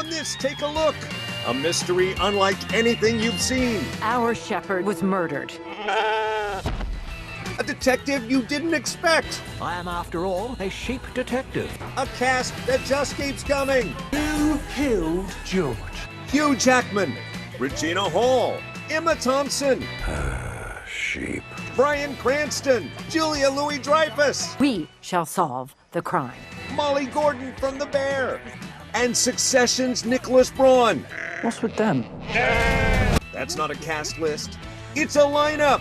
On this, take a look. A mystery unlike anything you've seen. Our shepherd was murdered. A detective you didn't expect. I am, after all, a sheep detective. A cast that just keeps coming. Who killed George? Hugh Jackman, Regina Hall, Emma Thompson, Sheep. Bryan Cranston, Julia Louis-Dreyfus, We shall solve the crime. Molly Gordon from The Bear, and Succession's Nicholas Braun. What's with them? That's not a cast list. It's a lineup.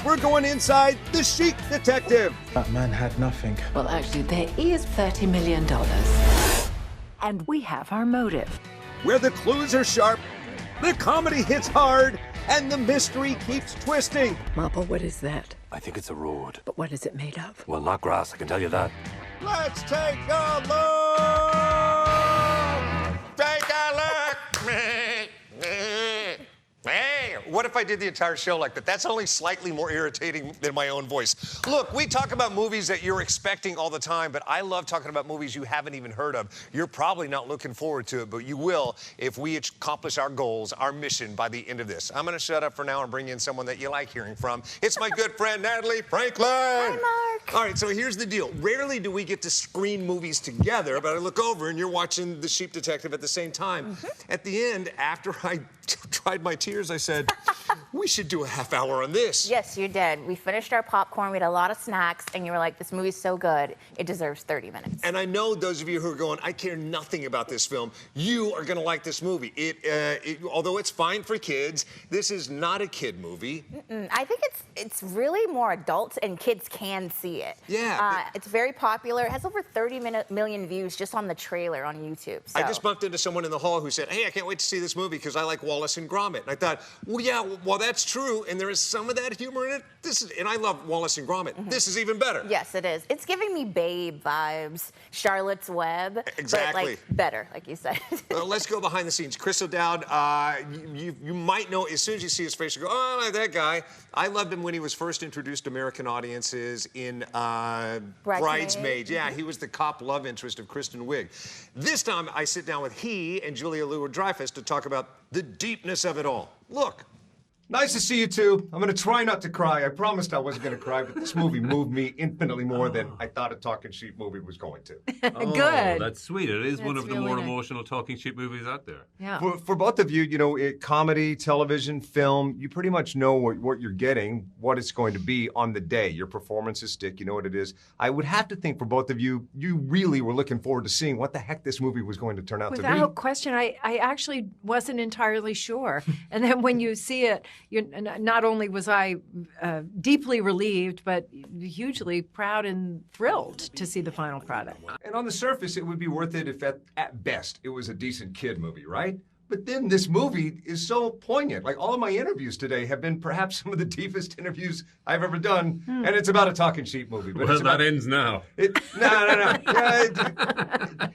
We're going inside the Sheep Detective. That man had nothing. Well, actually, there is $30 million. And we have our motive. Where the clues are sharp, the comedy hits hard, and the mystery keeps twisting. Mappa, what is that? I think it's a road. But what is it made of? Well, not grass, I can tell you that. Let's take a look! Take a look! Hey, what if I did the entire show like that? That's only slightly more irritating than my own voice. Look, we talk about movies that you're expecting all the time, but I love talking about movies you haven't even heard of. You're probably not looking forward to it, but you will if we accomplish our goals, our mission by the end of this. I'm going to shut up for now and bring in someone that you like hearing from. It's my good friend, Natalie Franklin. Hi, Mark. All right, so here's the deal. Rarely do we get to screen movies together, but I look over and you're watching The Sheep Detective at the same time. At the end, after I dried my tears, I said, we should do a half hour on this. Yes, you did. We finished our popcorn, we had a lot of snacks, and you were like, this movie's so good, it deserves 30 minutes. And I know those of you who are going, I care nothing about this film, you are going to like this movie. Although it's fine for kids, this is not a kid movie. I think it's really more adults, and kids can see it. Yeah. It's very popular. It has over 30 million views just on the trailer on YouTube. So. I just bumped into someone in the hall who said, hey, I can't wait to see this movie because I like Wallace and Gromit. And I thought, well, yeah, well, that's true, and there is some of that humor in it. And I love Wallace and Gromit. This is even better. Yes, it is. It's giving me Babe vibes, Charlotte's Web. Exactly. But, like, better, like you said. Well, let's go behind the scenes. Chris O'Dowd, you might know, as soon as you see his face, you go, oh, I like that guy. I loved him when he was first introduced to American audiences in Bridesmaids. Yeah, he was the cop love interest of Kristen Wiig. This time, I sit down with he and Julia Louis-Dreyfus to talk about the deepness of it all. Look. Nice to see you two. I'm gonna try not to cry. I promised I wasn't gonna cry, but this movie moved me infinitely more than I thought a Talking Sheep movie was going to. Good. That's sweet. It is one That's of the really more nice. emotional talking sheep movies out there. Yeah. For both of you, you know, comedy, television, film, you pretty much know what you're getting, what it's going to be on the day. Your performances stick, you know what it is. I would have to think for both of you, you really were looking forward to seeing what the heck this movie was going to turn out to be. Without question, I actually wasn't entirely sure. And then when you see it, not only was I deeply relieved, but hugely proud and thrilled to see the final product. And on the surface, it would be worth it if at best it was a decent kid movie, right? But then this movie is so poignant. Like all of my interviews today have been perhaps some of the deepest interviews I've ever done, and it's about a Talking Sheep movie. But Well, it's about, that ends now. No.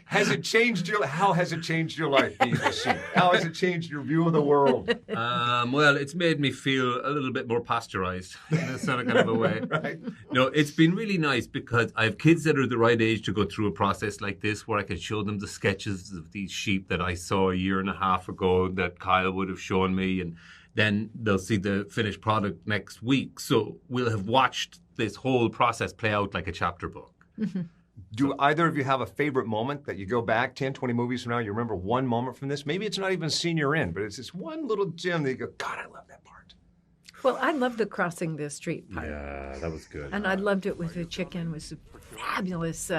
Has it changed how has it changed your life being a sheep? How has it changed your view of the world? Well, it's made me feel a little bit more pasteurized in a sort of kind of a way. Right. No, it's been really nice because I have kids that are the right age to go through a process like this where I can show them the sketches of these sheep that I saw a year and a half ago that Kyle would have shown me, and then they'll see the finished product next week. So we'll have watched this whole process play out like a chapter book. Do either of you have a favorite moment that you go back 10, 20 movies from now, you remember one moment from this? Maybe it's not even senior in, but it's this one little gem that you go, God, I love that part. Well, I loved the crossing the street part. Yeah, that was good. And I loved it with the chicken. It was a fabulous.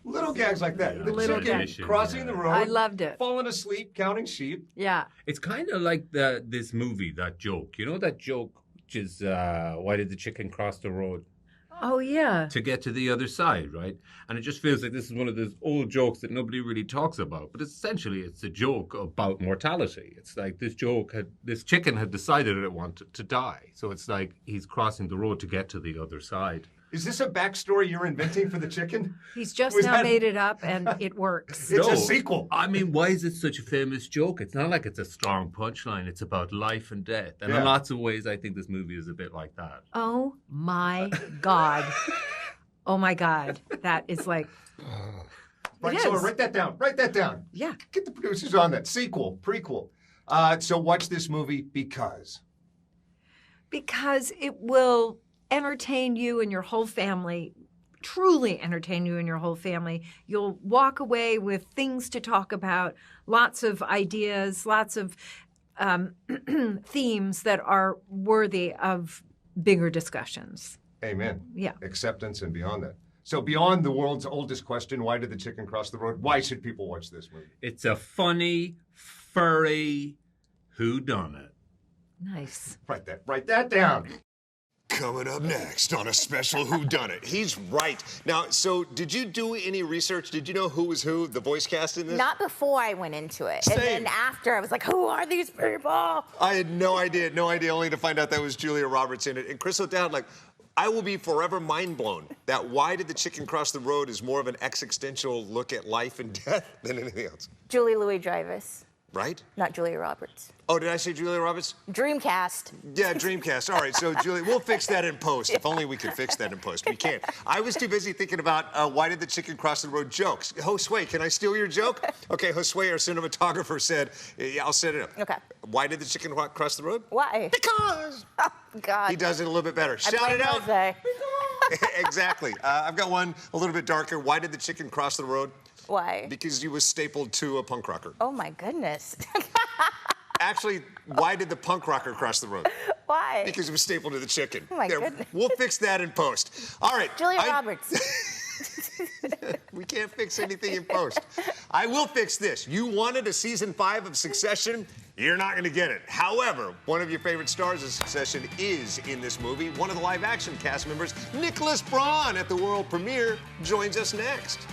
Little gags like that. The Little chicken gags. crossing the road. I loved it. Falling asleep, counting sheep. Yeah. It's kind of like this movie, that joke. You know that joke, which is, why did the chicken cross the road? Oh, yeah. To get to the other side, right? And it just feels like this is one of those old jokes that nobody really talks about. But essentially, it's a joke about mortality. It's like this chicken had decided it wanted to die. So it's like he's crossing the road to get to the other side. Is this a backstory you're inventing for the chicken? He's just Was now that- made it up, and it works. It's a sequel. I mean, why is it such a famous joke? It's not like it's a strong punchline. It's about life and death. And in lots of ways, I think this movie is a bit like that. Oh, my God. Oh, my God. That is like... Right, It so is. write that down. Write that down. Yeah. Get the producers on that. Sequel, prequel. So watch this movie because. Because it will entertain you and your whole family, truly entertain you and your whole family. You'll walk away with things to talk about, lots of ideas, lots of themes that are worthy of bigger discussions. Amen. Yeah. Acceptance and beyond that. So beyond the world's oldest question, why did the chicken cross the road? Why should people watch this movie? It's a funny, furry whodunit. Nice. Write that down. Coming up next on a special whodunit. He's right. Now, so did you do any research? Did you know who was who, the voice cast in this? Not before I went into it. Same. And then after, I was like, who are these people? I had no idea, only to find out that was Julia Roberts in it. And Chris O'Dowd, like, I will be forever mind blown that Why Did the Chicken Cross the Road is more of an existential look at life and death than anything else. Julie Louis-Dreyfus, Right? not Julia Roberts. Oh, did I say Julia Roberts? Dreamcast. Yeah, Dreamcast. All right, so Julie, we'll fix that in post. If only we could fix that in post. We can't. I was too busy thinking about Why Did the Chicken Cross the Road jokes. Josue, can I steal your joke? Okay, Josue, our cinematographer, said, yeah, I'll set it up. Okay. Why did the chicken cross the road? Why? Because. Oh, God. He does it a little bit better. I Shout blame it out. Jose. Exactly. I've got one a little bit darker. Why did the chicken cross the road? Why? Because he was stapled to a punk rocker. Oh, my goodness. Actually, why did the punk rocker cross the road? Why? Because he was stapled to the chicken. Oh, my goodness. We'll fix that in post. All right. Julia Roberts. We can't fix anything in post. I will fix this. You wanted a season 5 of Succession? You're not going to get it. However, one of your favorite stars of Succession is in this movie. One of the live-action cast members, Nicholas Braun, at the world premiere, joins us next.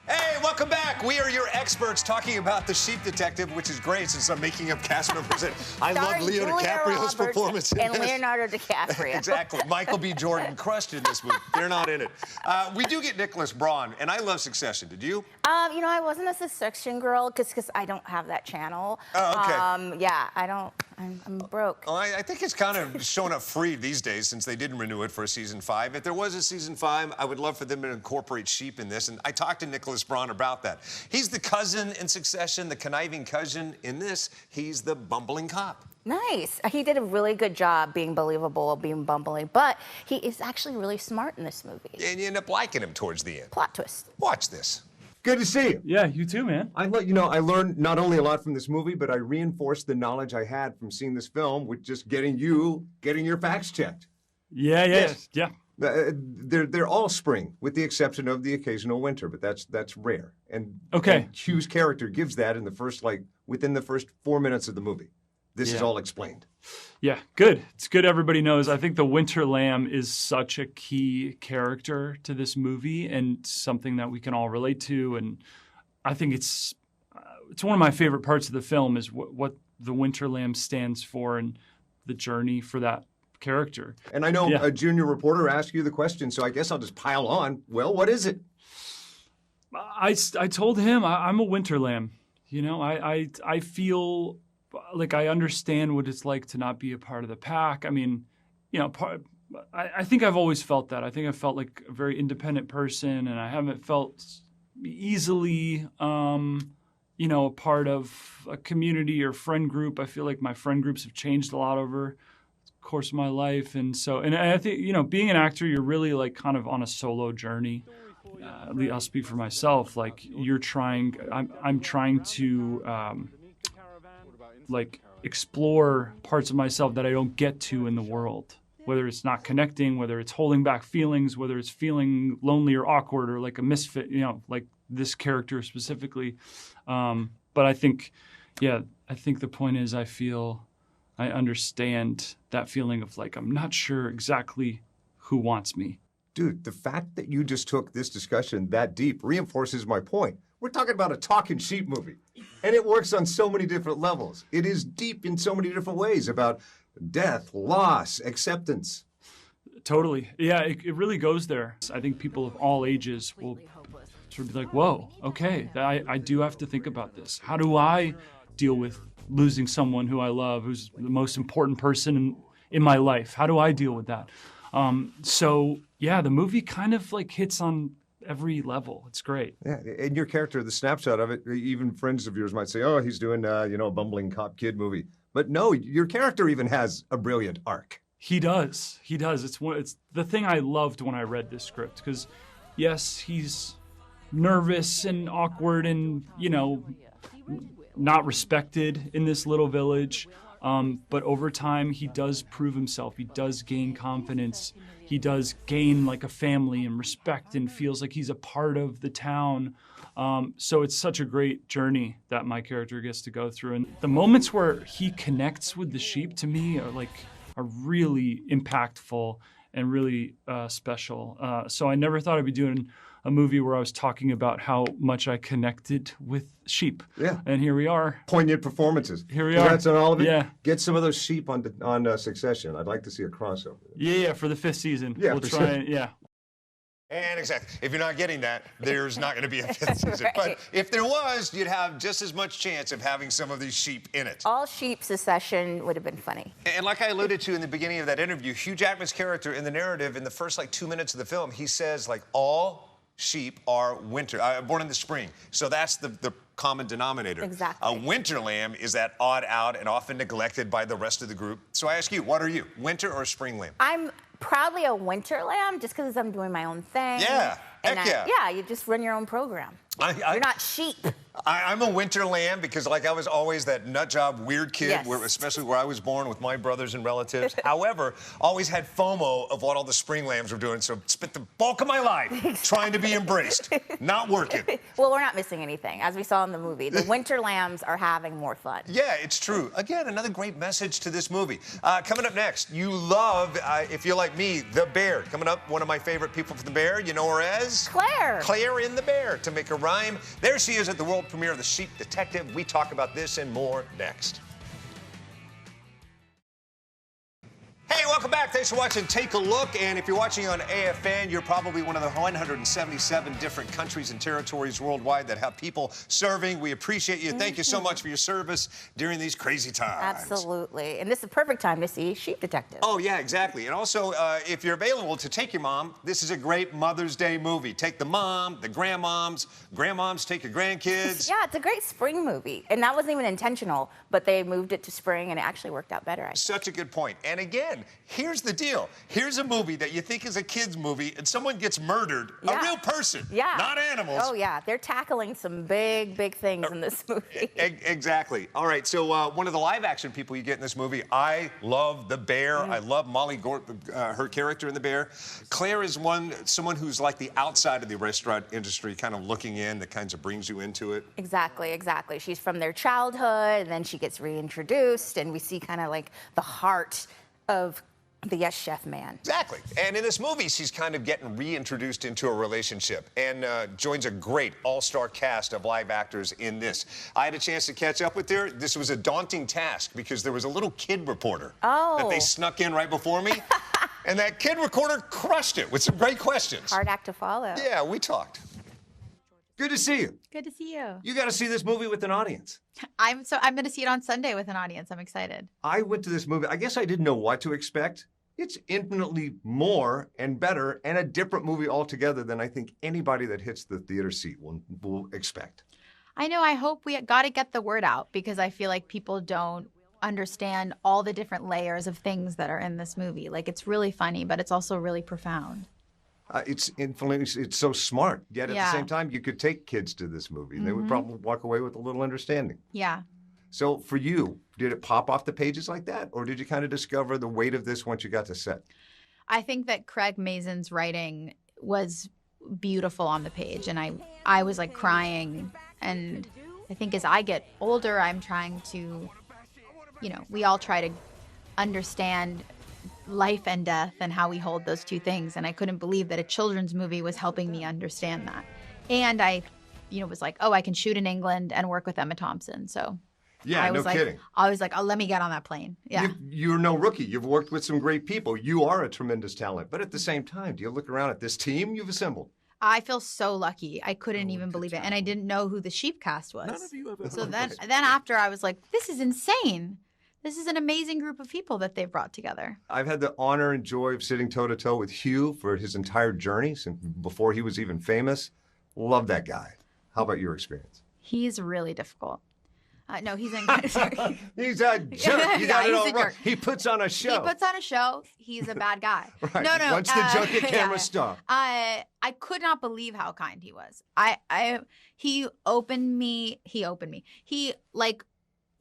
Hey, welcome back. We are your experts talking about The Sheep Detective, which is great since I'm making up cast members. And I love Starring Leo Julia DiCaprio's Roberts performance in and this. Leonardo DiCaprio. Exactly. Michael B. Jordan crushed in this movie. They're not in it. We do get Nicholas Braun, and I love Succession. Did you? You know, I wasn't a Succession girl because I don't have that channel. Oh, okay. Yeah, I don't. I'm broke. Well, I think it's kind of showing up free these days since they didn't renew it for a season 5. If there was a season 5, I would love for them to incorporate sheep in this. And I talked to Nicholas Braun about that. He's the cousin in Succession, the conniving cousin. In this, he's the bumbling cop. Nice. He did a really good job being believable, being bumbling, but he is actually really smart in this movie. And you end up liking him towards the end. Plot twist. Watch this. Good to see you. Yeah, you too, man. I learned not only a lot from this movie, but I reinforced the knowledge I had from seeing this film with just getting your facts checked. Yeah. They're all spring, with the exception of the occasional winter, but that's rare. And Okay. and Hugh's character gives that in the first within the first 4 minutes of the movie. This is Yeah. all explained. Yeah, good. It's good everybody knows. I think the Winter Lamb is such a key character to this movie and something that we can all relate to. And I think it's one of my favorite parts of the film is what the Winter Lamb stands for and the journey for that character. And I know Yeah. a junior reporter asked you the question, so I guess I'll just pile on. Well, what is it? I told him I'm a Winter Lamb. You know, I feel like I understand what it's like to not be a part of the pack. I mean, you know, I think I've always felt that. I think I've felt like a very independent person, and I haven't felt easily, you know, a part of a community or friend group. I feel like my friend groups have changed a lot over the course of my life. And I think, you know, being an actor, you're really like kind of on a solo journey. I'll speak for myself. Like I'm trying to, like explore parts of myself that I don't get to in the world, whether it's not connecting, whether it's holding back feelings, whether it's feeling lonely or awkward or like a misfit, you know, like this character specifically. But I think the point is I understand that feeling of like, I'm not sure exactly who wants me. Dude, the fact that you just took this discussion that deep reinforces my point. We're talking about a talking sheep movie, and it works on so many different levels. It is deep in so many different ways about death, loss, acceptance. Totally. Yeah, it really goes there. I think people of all ages will sort of be like, whoa, okay, I do have to think about this. How do I deal with losing someone who I love, who's the most important person in my life. How do I deal with that? So yeah, the movie kind of like hits on every level. It's great. Yeah, and your character, the snapshot of it, even friends of yours might say, oh, he's doing, a bumbling cop kid movie. But no, your character even has a brilliant arc. He does. He does. It's the thing I loved when I read this script, because yes, he's nervous and awkward and, not respected in this little village. But over time, he does prove himself. He does gain confidence. He does gain like a family and respect and feels like he's a part of the town. So it's such a great journey that my character gets to go through. And the moments where he connects with the sheep to me are really impactful and really special. So I never thought I'd be doing a movie where I was talking about how much I connected with sheep. Yeah. And here we are. Poignant performances. Here we Congrats are. on all of it. Yeah. Get some of those sheep on Succession. I'd like to see a crossover. Yeah, for the 5th season. Yeah, we'll for try sure. and, yeah. And exactly. If you're not getting that, there's not going to be a 5th season. But if there was, you'd have just as much chance of having some of these sheep in it. All sheep Succession would have been funny. And like I alluded to in the beginning of that interview, Hugh Jackman's character in the narrative, in the first 2 minutes of the film, he says all sheep are born in the spring. So that's the common denominator. Exactly. A winter lamb is that odd out and often neglected by the rest of the group. So I ask you, what are you, winter or spring lamb? I'm proudly a winter lamb just because I'm doing my own thing. Yeah, And heck yeah. Yeah, you just run your own program. You're not sheep. I'm a winter lamb because, I was always that nut job weird kid, Yes. especially where I was born with my brothers and relatives. However, always had FOMO of what all the spring lambs were doing, so spent the bulk of my life trying to be embraced, not working. Well, we're not missing anything, as we saw in the movie. The winter lambs are having more fun. Yeah, it's true. Again, another great message to this movie. Coming up next, you love, if you're like me, The Bear. Coming up, one of my favorite people from The Bear, you know her as? Claire. Claire in The Bear, to make a rhyme. There she is at the world premiere of The Sheep Detective. We talk about this and more next. Hey, welcome back. Thanks for watching Take a Look. And if you're watching on AFN, you're probably one of the 177 different countries and territories worldwide that have people serving. We appreciate you. Thank you so much for your service during these crazy times. Absolutely. And this is the perfect time to see Sheep Detective. Oh, yeah, exactly. And also, if you're available to take your mom, this is a great Mother's Day movie. Take the mom, the grandmoms take your grandkids. Yeah, it's a great spring movie. And that wasn't even intentional, but they moved it to spring and it actually worked out better, I think. Such a good point. And again, here's the deal. Here's a movie that you think is a kid's movie and someone gets murdered. Yeah. A real person. Yeah. Not animals. Oh, yeah. They're tackling some big, big things in this movie. Exactly. All right, so one of the live action people you get in this movie, I love The Bear. I love Molly Gort, her character in The Bear. Claire is someone who's like the outside of the restaurant industry, kind of looking in, that kind of brings you into it. Exactly, exactly. She's from their childhood, and then she gets reintroduced, and we see kind of like the heart of the Yes Chef man. Exactly. And in this movie, she's kind of getting reintroduced into a relationship and joins a great all-star cast of live actors in this. I had a chance to catch up with her. This was a daunting task because there was a little kid reporter that they snuck in right before me. And that kid reporter crushed it with some great questions. Hard act to follow. Yeah, we talked. Good to see you. Good to see you. You got to see this movie with an audience. I'm going to see it on Sunday with an audience. I'm excited. I went to this movie. I guess I didn't know what to expect. It's infinitely more and better and a different movie altogether than I think anybody that hits the theater seat will expect. I know. I hope we got to get the word out because I feel like people don't understand all the different layers of things that are in this movie. Like, it's really funny, but it's also really profound. It's so smart. Yet at the same time, you could take kids to this movie. And they would probably walk away with a little understanding. Yeah. So for you, did it pop off the pages like that? Or did you kind of discover the weight of this once you got to set? I think that Craig Mazin's writing was beautiful on the page. And I was like crying. And I think as I get older, I'm trying to, we all try to understand life and death and how we hold those two things. And I couldn't believe that a children's movie was helping me understand that. And I, was like, oh, I can shoot in England and work with Emma Thompson. So yeah, no kidding. I was like, oh, let me get on that plane. Yeah. You're no rookie. You've worked with some great people. You are a tremendous talent. But at the same time, do you look around at this team you've assembled? I feel so lucky. I couldn't even believe it. And I didn't know who the sheep cast was. None of you have ever So heard then after I was like, this is insane. This is an amazing group of people that they've brought together. I've had the honor and joy of sitting toe-to-toe with Hugh for his entire journey since before he was even famous. Love that guy. How about your experience? He's really difficult. No, he's in. Sorry. He's a jerk. You got Yeah, it all he's a wrong. jerk. He puts on a show. He puts on a show. He's a bad guy. Right. No. Once the junket camera stopped. I could not believe how kind he was. He opened me.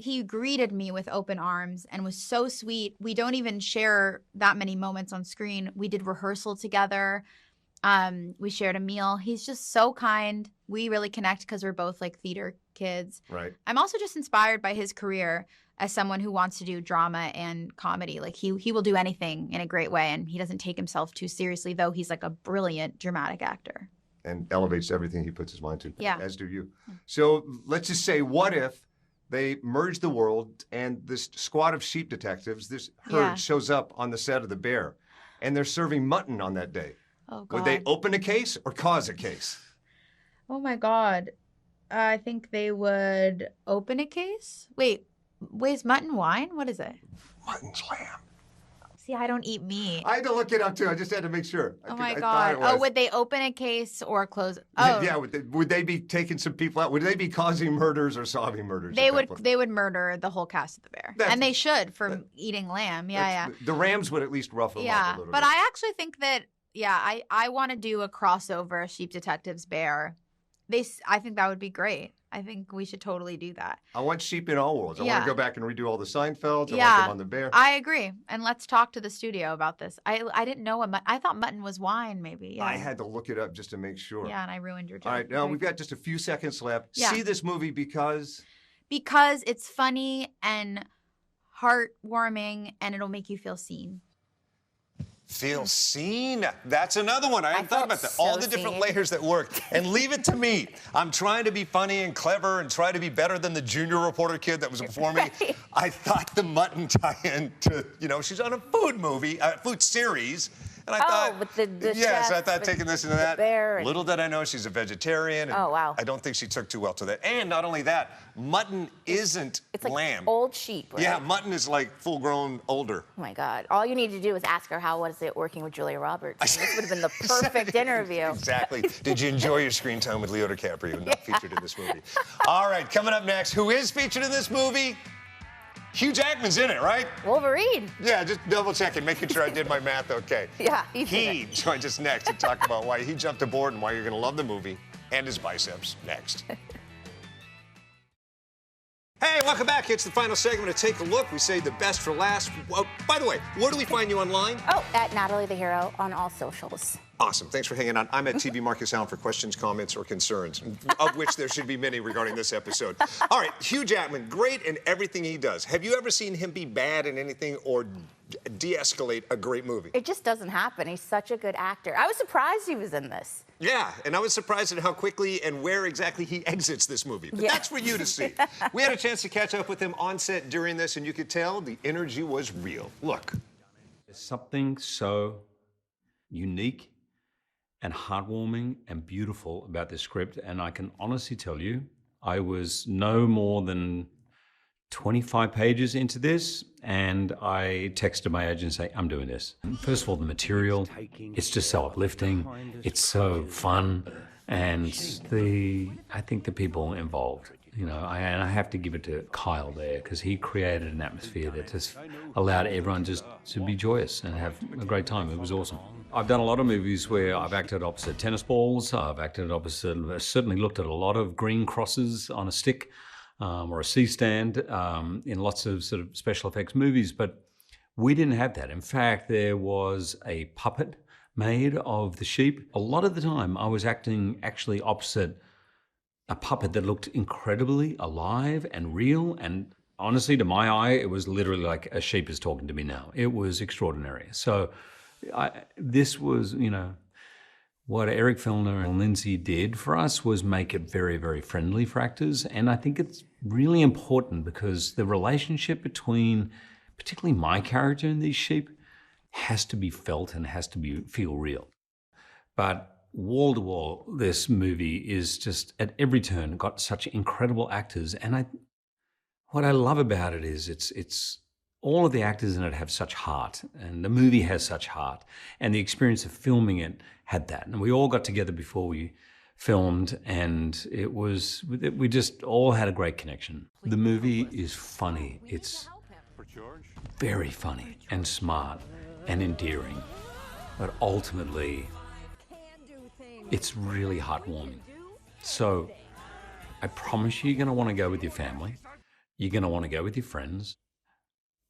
He greeted me with open arms and was so sweet. We don't even share that many moments on screen. We did rehearsal together. We shared a meal. He's just so kind. We really connect because we're both like theater kids. Right. I'm also just inspired by his career as someone who wants to do drama and comedy. Like he will do anything in a great way, and he doesn't take himself too seriously, though he's like a brilliant dramatic actor. And elevates everything he puts his mind to. Yeah. As do you. So let's just say, what if they merge the world and this squad of sheep detectives, this herd Yeah. shows up on the set of The Bear, and they're serving mutton on that day? Oh, God. Would they open a case or cause a case? Oh, my God. I think they would open a case. Wait, is mutton wine? What is it? Mutton's lamb. See, I don't eat meat. I had to look it up too. I just had to make sure. Oh, my I thought God. it was. Oh, would they open a case or close? Oh, Yeah, would they be taking some people out? Would they be causing murders or solving murders? They at that would point? they would murder the whole cast of The Bear. That's- And they should for eating lamb. Yeah. The Rams would at least ruffle them up Yeah, a little but bit. I actually think that I want to do a crossover Sheep Detectives Bear. I think that would be great. I think we should totally do that. I want sheep in all worlds. I want Yeah. to go back and redo all the Seinfelds. I want Yeah, them on The Bear. I agree. And let's talk to the studio about this. I didn't know I thought mutton was wine. Maybe. Yeah. I had to look it up just to make sure. Yeah, and I ruined your joke. All right, now Okay. we've got just a few seconds left. Yeah. See this movie because it's funny and heartwarming, and it'll make you feel seen. Feel seen. That's another one. I hadn't thought felt about that. so All the different seen. layers that work. And leave it to me. I'm trying to be funny and clever and try to be better than the junior reporter kid that was before me. Right. I thought the mutton tie-in to, she's on a food movie, food series. And I thought, with the yes, chef I thought and taking this and the that. bear and- Little did I know she's a vegetarian. And Oh, wow. I don't think she took too well to that. And not only that, mutton isn't It's like lamb. old sheep, right? Yeah, mutton is like full-grown older. Oh my God. All you need to do is ask her how was it working with Julia Roberts. And this would have been the perfect interview. Exactly. Did you enjoy your screen time with Leo DiCaprio, not featured in this movie? All right, coming up next, who is featured in this movie? Hugh Jackman's in it, right? Wolverine. Yeah, just double checking, making sure I did my math okay. Yeah, he's in He it. joins us next to talk about why he jumped aboard and why you're going to love the movie and his biceps next. Hey, welcome back. It's the final segment of Take a Look. We say the best for last. Well, by the way, where do we find you online? Oh, at Natalie the Hero on all socials. Awesome. Thanks for hanging on. I'm at TV Marcus Allen for questions, comments, or concerns, of which there should be many regarding this episode. All right, Hugh Jackman, great in everything he does. Have you ever seen him be bad in anything or de-escalate a great movie? It just doesn't happen. He's such a good actor. I was surprised he was in this. Yeah, and I was surprised at how quickly and where exactly he exits this movie. But Yeah. that's for you to see. We had a chance to catch up with him on set during this, and you could tell the energy was real. Look. There's something so unique and heartwarming and beautiful about this script, and I can honestly tell you, I was no more than 25 pages into this, and I texted my agent and say, I'm doing this. First of all, the material, it's just so uplifting, it's so fun, and I think the people involved, and I have to give it to Kyle there, because he created an atmosphere that just allowed everyone just to be joyous and have a great time. It was awesome. I've done a lot of movies where I've acted opposite tennis balls, certainly looked at a lot of green crosses on a stick, or a C-stand in lots of sort of special effects movies, but we didn't have that. In fact, there was a puppet made of the sheep. A lot of the time, I was acting actually opposite a puppet that looked incredibly alive and real, and honestly, to my eye, it was literally like a sheep is talking to me now. It was extraordinary. So this was, what Eric Filner and Lindsay did for us was make it very, very friendly for actors. And I think it's really important because the relationship between, particularly my character and these sheep, has to be felt and has to feel real. But wall to wall. This movie is just at every turn got such incredible actors, and what I love about it is it's all of the actors in it have such heart, and the movie has such heart, and the experience of filming it had that. And we all got together before we filmed, and we just all had a great connection. The movie is funny. It's very funny and smart and endearing, but ultimately, it's really heartwarming. So I promise you're going to want to go with your family. You're going to want to go with your friends,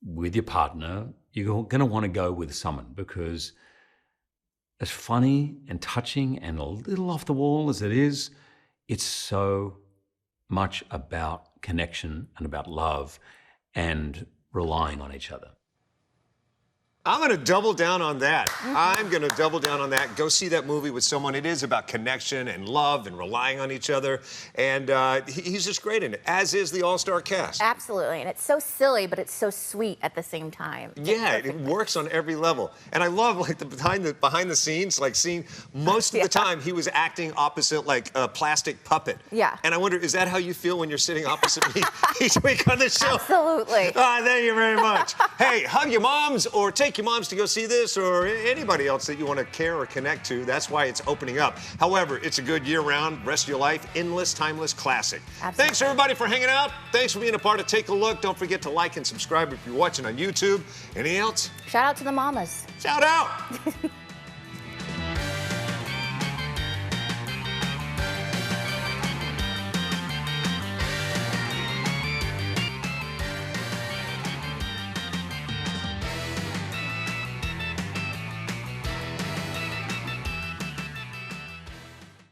with your partner. You're going to want to go with someone, because as funny and touching and a little off the wall as it is, it's so much about connection and about love and relying on each other. I'm going to double down on that. I'm going to double down on that. Go see that movie with someone. It is about connection and love and relying on each other. And he's just great in it, as is the all-star cast. Absolutely. And it's so silly, but it's so sweet at the same time. Yeah, it works on every level. And I love like the behind the scenes, like seeing most of the time he was acting opposite like a plastic puppet. Yeah. And I wonder, is that how you feel when you're sitting opposite me each week on the show? Absolutely. Thank you very much. Hey, hug your moms or take your moms to go see this, or anybody else that you want to care or connect to. That's why it's opening up. However, it's a good year-round, rest of your life, endless, timeless classic. Absolutely. Thanks, everybody, for hanging out. Thanks for being a part of Take a Look. Don't forget to like and subscribe if you're watching on YouTube. Anything else? Shout out to the mamas. Shout out.